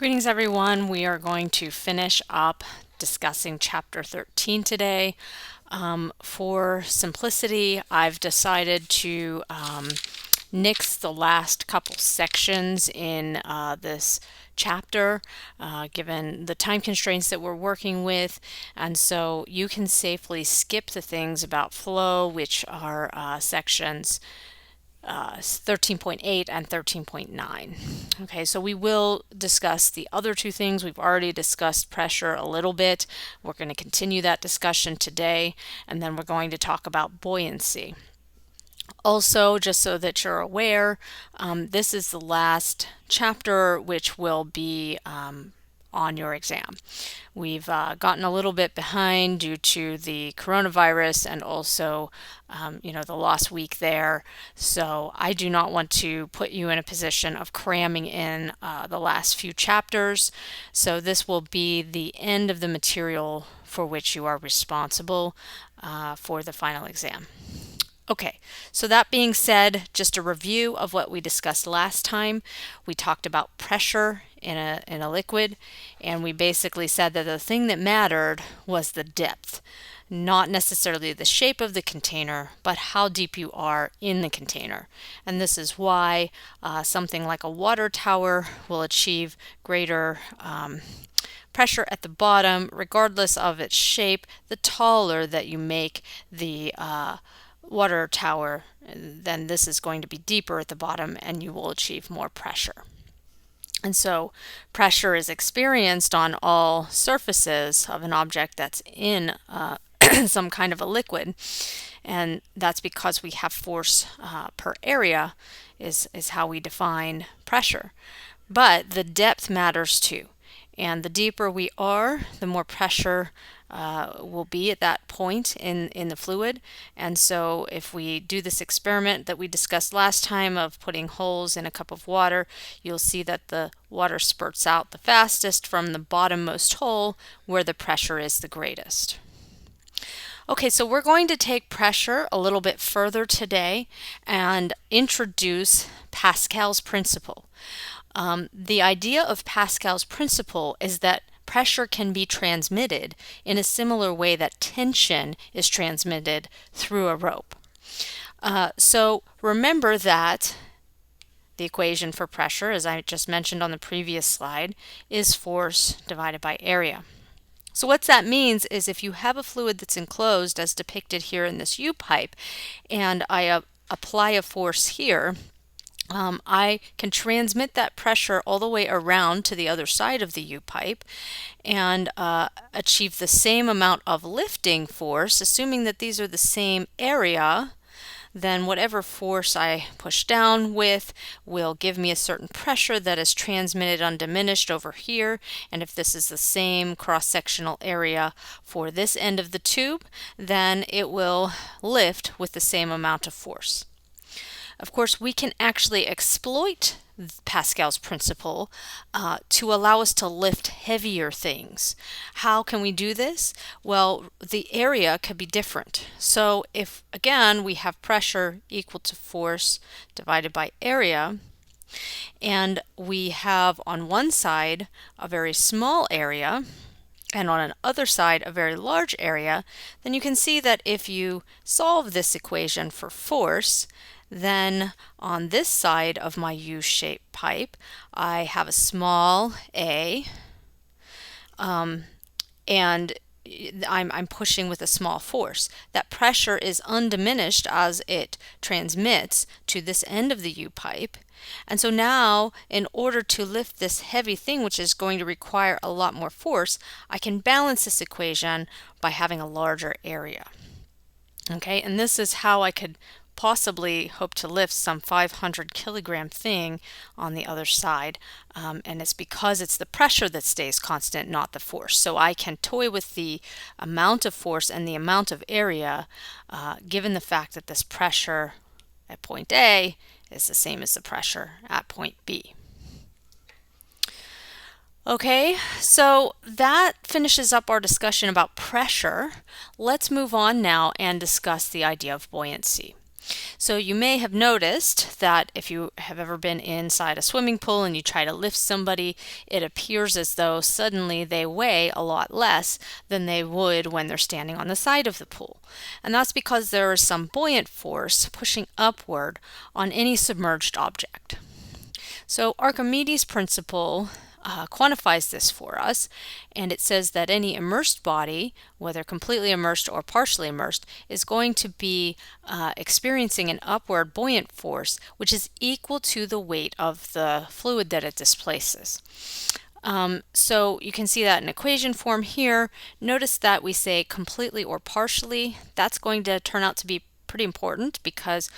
Greetings everyone. We are going to finish up discussing Chapter 13 today. For simplicity, I've decided to nix the last couple sections in this chapter given the time constraints that we're working with, and so you can safely skip the things about flow, which are sections 13.8 and 13.9. Okay, so we will discuss the other two things. We've already discussed pressure a little bit. We're going to continue that discussion today, and then we're going to talk about buoyancy. Also, just so that you're aware, this is the last chapter which will be on your exam. We've gotten a little bit behind due to the coronavirus and also the lost week there. So I do not want to put you in a position of cramming in the last few chapters. So this will be the end of the material for which you are responsible for the final exam. Okay, so that being said, just a review of what we discussed last time. We talked about pressure in a liquid, and we basically said that the thing that mattered was the depth, not necessarily the shape of the container, but how deep you are in the container. And this is why something like a water tower will achieve greater pressure at the bottom, regardless of its shape. The taller that you make the water tower, then this is going to be deeper at the bottom and you will achieve more pressure. And so pressure is experienced on all surfaces of an object that's in some kind of a liquid, and that's because we have force per area is how we define pressure. But the depth matters too, and the deeper we are, the more pressure will be at that point in the fluid. And so if we do this experiment that we discussed last time of putting holes in a cup of water, you'll see that the water spurts out the fastest from the bottommost hole where the pressure is the greatest. Okay, so we're going to take pressure a little bit further today and introduce Pascal's principle. The idea of Pascal's principle is that pressure can be transmitted in a similar way that tension is transmitted through a rope. So remember that the equation for pressure, as I just mentioned on the previous slide, is force divided by area. So what that means is if you have a fluid that's enclosed, as depicted here in this U-pipe, and I apply a force here, I can transmit that pressure all the way around to the other side of the U-pipe and achieve the same amount of lifting force, assuming that these are the same area. Then whatever force I push down with will give me a certain pressure that is transmitted undiminished over here. And if this is the same cross-sectional area for this end of the tube, then it will lift with the same amount of force. Of course, we can actually exploit Pascal's principle to allow us to lift heavier things. How can we do this? Well, the area could be different. So if, again, we have pressure equal to force divided by area, and we have on one side a very small area, and on the other side a very large area, then you can see that if you solve this equation for force, then on this side of my U-shaped pipe, I have a small a, and I'm pushing with a small force. That pressure is undiminished as it transmits to this end of the U-pipe. And so now, in order to lift this heavy thing, which is going to require a lot more force, I can balance this equation by having a larger area. Okay, and this is how I could possibly hope to lift some 500 kilogram thing on the other side, and it's because it's the pressure that stays constant, not the force. So I can toy with the amount of force and the amount of area given the fact that this pressure at point A is the same as the pressure at point B. Okay, so that finishes up our discussion about pressure. Let's move on now and discuss the idea of buoyancy. So you may have noticed that if you have ever been inside a swimming pool and you try to lift somebody, it appears as though suddenly they weigh a lot less than they would when they're standing on the side of the pool. And that's because there is some buoyant force pushing upward on any submerged object. So Archimedes' principle quantifies this for us, and it says that any immersed body, whether completely immersed or partially immersed, is going to be experiencing an upward buoyant force which is equal to the weight of the fluid that it displaces. So you can see that in equation form here. Notice that we say completely or partially. That's going to turn out to be pretty important because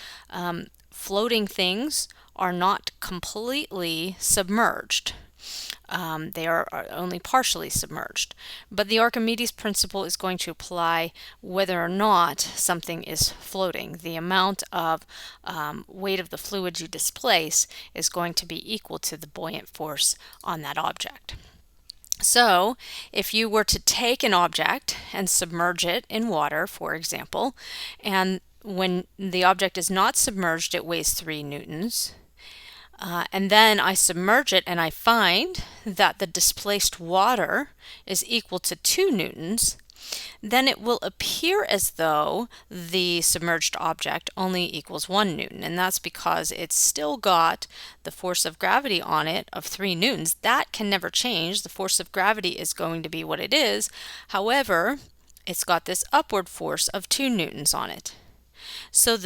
floating things are not completely submerged. They are only partially submerged. But the Archimedes principle is going to apply whether or not something is floating. The amount of weight of the fluid you displace is going to be equal to the buoyant force on that object. So if you were to take an object and submerge it in water, for example, and when the object is not submerged, it weighs 3 newtons. And then I submerge it and I find that the displaced water is equal to 2 newtons, then it will appear as though the submerged object only equals 1 newton. And that's because it's still got the force of gravity on it of 3 newtons. That can never change. The force of gravity is going to be what it is. However, it's got this upward force of 2 newtons on it. So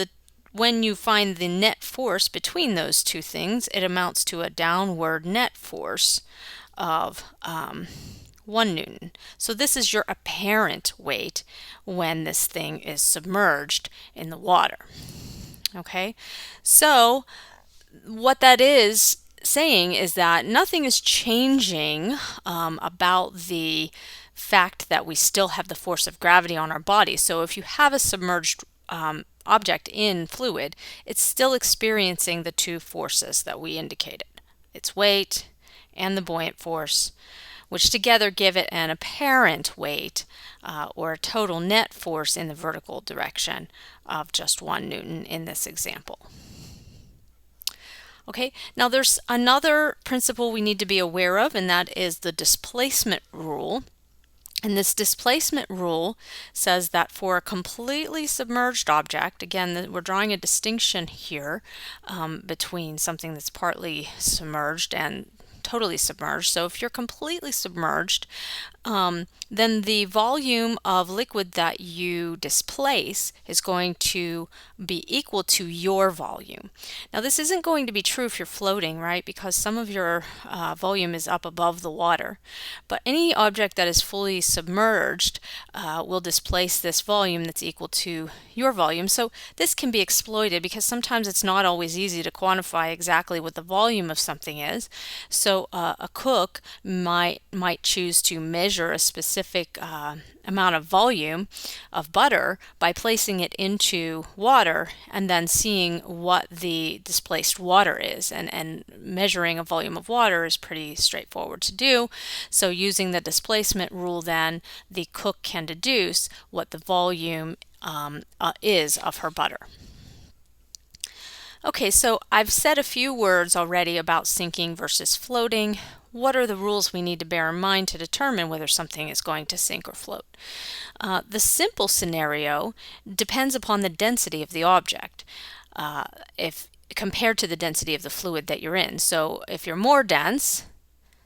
when you find the net force between those two things, it amounts to a downward net force of 1 newton. So this is your apparent weight when this thing is submerged in the water. Okay, so what that is saying is that nothing is changing about the fact that we still have the force of gravity on our body. So if you have a submerged object in fluid, it's still experiencing the two forces that we indicated, its weight and the buoyant force, which together give it an apparent weight or a total net force in the vertical direction of just 1 newton in this example. Okay, now there's another principle we need to be aware of, and that is the displacement rule. And this displacement rule says that for a completely submerged object, again, we're drawing a distinction here between something that's partly submerged and totally submerged. So if you're completely submerged, then the volume of liquid that you displace is going to be equal to your volume. Now this isn't going to be true if you're floating, right? Because some of your volume is up above the water. But any object that is fully submerged will displace this volume that's equal to your volume. So this can be exploited because sometimes it's not always easy to quantify exactly what the volume of something is. So a cook might choose to measure a specific amount of volume of butter by placing it into water and then seeing what the displaced water is. And measuring a volume of water is pretty straightforward to do. So using the displacement rule, then the cook can deduce what the volume is of her butter. Okay, so I've said a few words already about sinking versus floating. What are the rules we need to bear in mind to determine whether something is going to sink or float? The simple scenario depends upon the density of the object if compared to the density of the fluid that you're in. So if you're more dense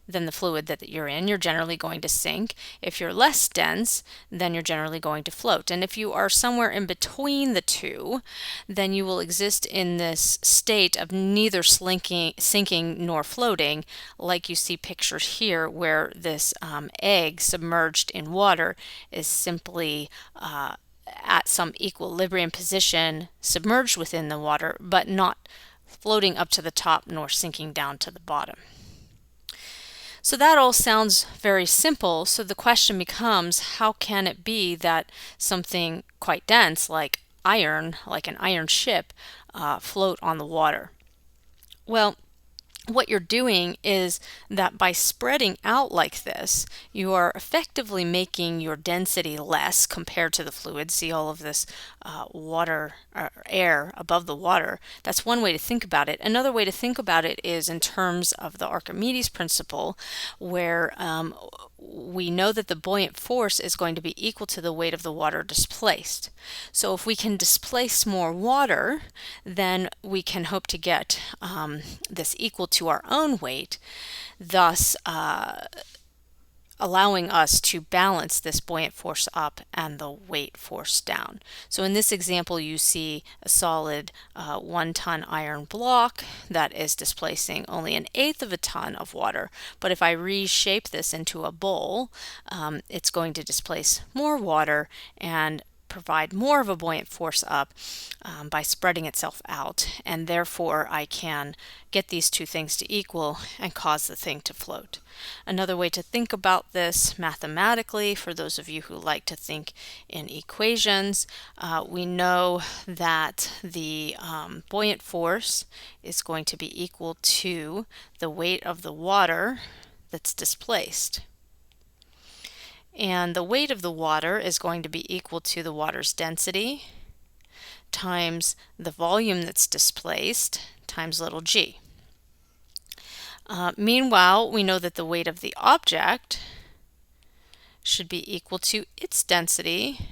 than the fluid that you're in, you're generally going to sink. If you're less dense, then you're generally going to float. And if you are somewhere in between the two, then you will exist in this state of neither sinking nor floating, like you see pictured here, where this egg submerged in water is simply at some equilibrium position, submerged within the water, but not floating up to the top nor sinking down to the bottom. So that all sounds very simple. So the question becomes, how can it be that something quite dense like iron, like an iron ship, float on the water? Well, what you're doing is that by spreading out like this, you are effectively making your density less compared to the fluid. See all of this water or air above the water. That's one way to think about it. Another way to think about it is in terms of the Archimedes principle, where we know that the buoyant force is going to be equal to the weight of the water displaced. So if we can displace more water, then we can hope to get this equal to our own weight, thus allowing us to balance this buoyant force up and the weight force down. So in this example, you see a solid 1-ton iron block that is displacing only 1/8 of a ton of water. But if I reshape this into a bowl, it's going to displace more water and provide more of a buoyant force up by spreading itself out, and therefore I can get these two things to equal and cause the thing to float. Another way to think about this mathematically, for those of you who like to think in equations, we know that the buoyant force is going to be equal to the weight of the water that's displaced. And the weight of the water is going to be equal to the water's density times the volume that's displaced times little g. Meanwhile, we know that the weight of the object should be equal to its density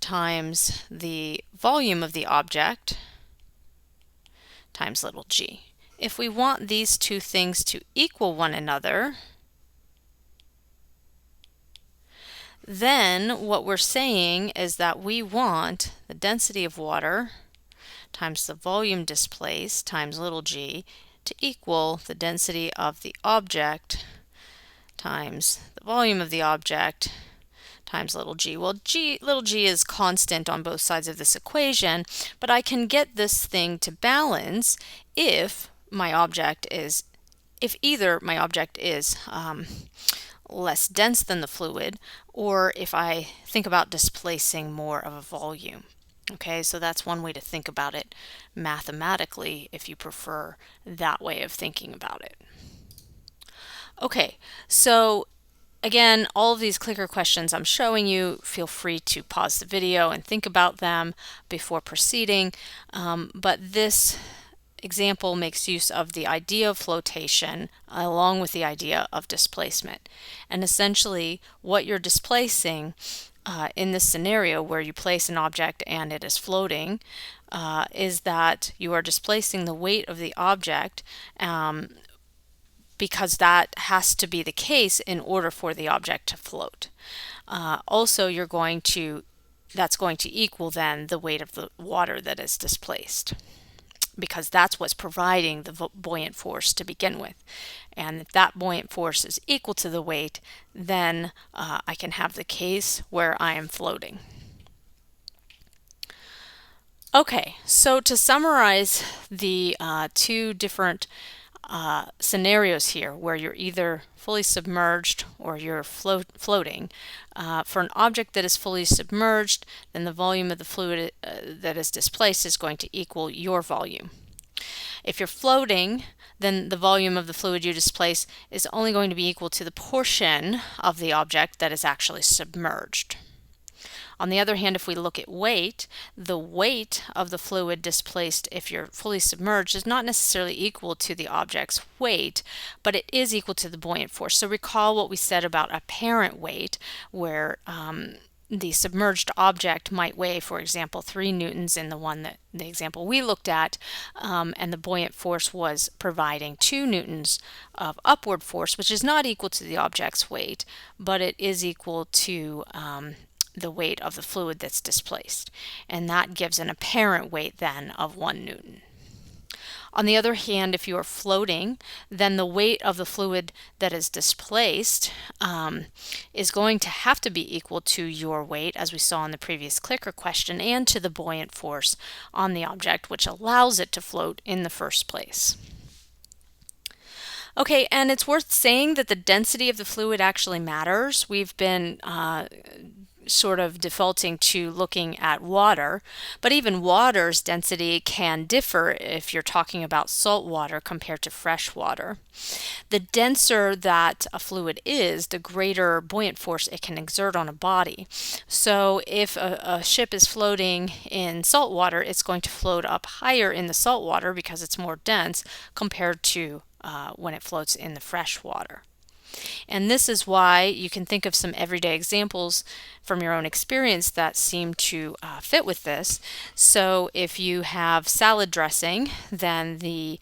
times the volume of the object times little g. If we want these two things to equal one another, then what we're saying is that we want the density of water times the volume displaced times little g to equal the density of the object times the volume of the object times little g. Well, little g is constant on both sides of this equation, but I can get this thing to balance if either my object is less dense than the fluid, or if I think about displacing more of a volume. Okay, so that's one way to think about it mathematically if you prefer that way of thinking about it. Okay, so again, all of these clicker questions I'm showing you, feel free to pause the video and think about them before proceeding, but this example makes use of the idea of flotation along with the idea of displacement. And essentially what you're displacing in this scenario where you place an object and it is floating is that you are displacing the weight of the object because that has to be the case in order for the object to float. Also, that's going to equal then the weight of the water that is displaced, because that's what's providing the buoyant force to begin with. And if that buoyant force is equal to the weight, then I can have the case where I am floating. Okay, so to summarize the two different scenarios here where you're either fully submerged or you're floating. For an object that is fully submerged, then the volume of the fluid that is displaced is going to equal your volume. If you're floating, then the volume of the fluid you displace is only going to be equal to the portion of the object that is actually submerged. On the other hand, if we look at weight, the weight of the fluid displaced if you're fully submerged is not necessarily equal to the object's weight, but it is equal to the buoyant force. So recall what we said about apparent weight, where the submerged object might weigh, for example, 3 newtons in the example we looked at, and the buoyant force was providing 2 newtons of upward force, which is not equal to the object's weight, but it is equal to the weight of the fluid that's displaced, and that gives an apparent weight then of 1 newton. On the other hand, if you are floating, then the weight of the fluid that is displaced is going to have to be equal to your weight, as we saw in the previous clicker question, and to the buoyant force on the object, which allows it to float in the first place. Okay, and it's worth saying that the density of the fluid actually matters. We've been sort of defaulting to looking at water, but even water's density can differ if you're talking about salt water compared to fresh water. The denser that a fluid is, the greater buoyant force it can exert on a body. So if a ship is floating in salt water, it's going to float up higher in the salt water because it's more dense compared to when it floats in the fresh water. And this is why you can think of some everyday examples from your own experience that seem to fit with this. So if you have salad dressing, then the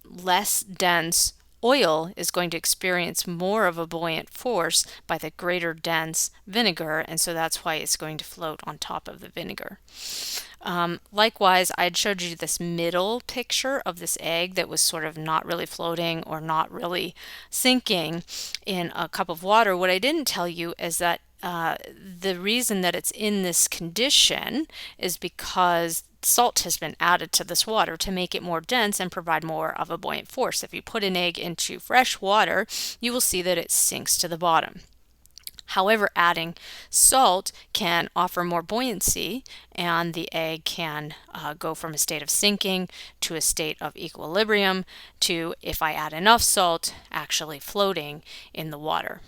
less dense oil is going to experience more of a buoyant force by the greater dense vinegar, and so that's why it's going to float on top of the vinegar. Likewise, I had showed you this middle picture of this egg that was sort of not really floating or not really sinking in a cup of water. What I didn't tell you is that the reason that it's in this condition is because salt has been added to this water to make it more dense and provide more of a buoyant force. If you put an egg into fresh water, you will see that it sinks to the bottom. However, adding salt can offer more buoyancy, and the egg can go from a state of sinking to a state of equilibrium to, if I add enough salt, actually floating in the water.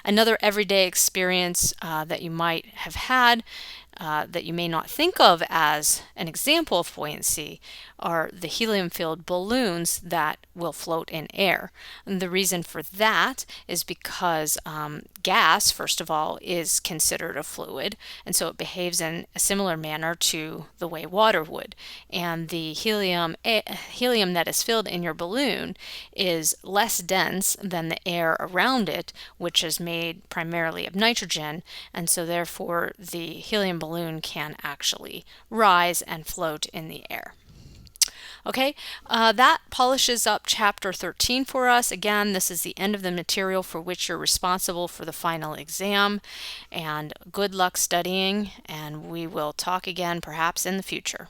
Another everyday experience that you might have had that you may not think of as an example of buoyancy are the helium-filled balloons that will float in air. And the reason for that is because gas, first of all, is considered a fluid, and so it behaves in a similar manner to the way water would. And the helium that is filled in your balloon is less dense than the air around it, which is made primarily of nitrogen, and so therefore the helium balloon can actually rise and float in the air. Okay, that polishes up Chapter 13 for us. Again, this is the end of the material for which you're responsible for the final exam. And good luck studying, and we will talk again perhaps in the future.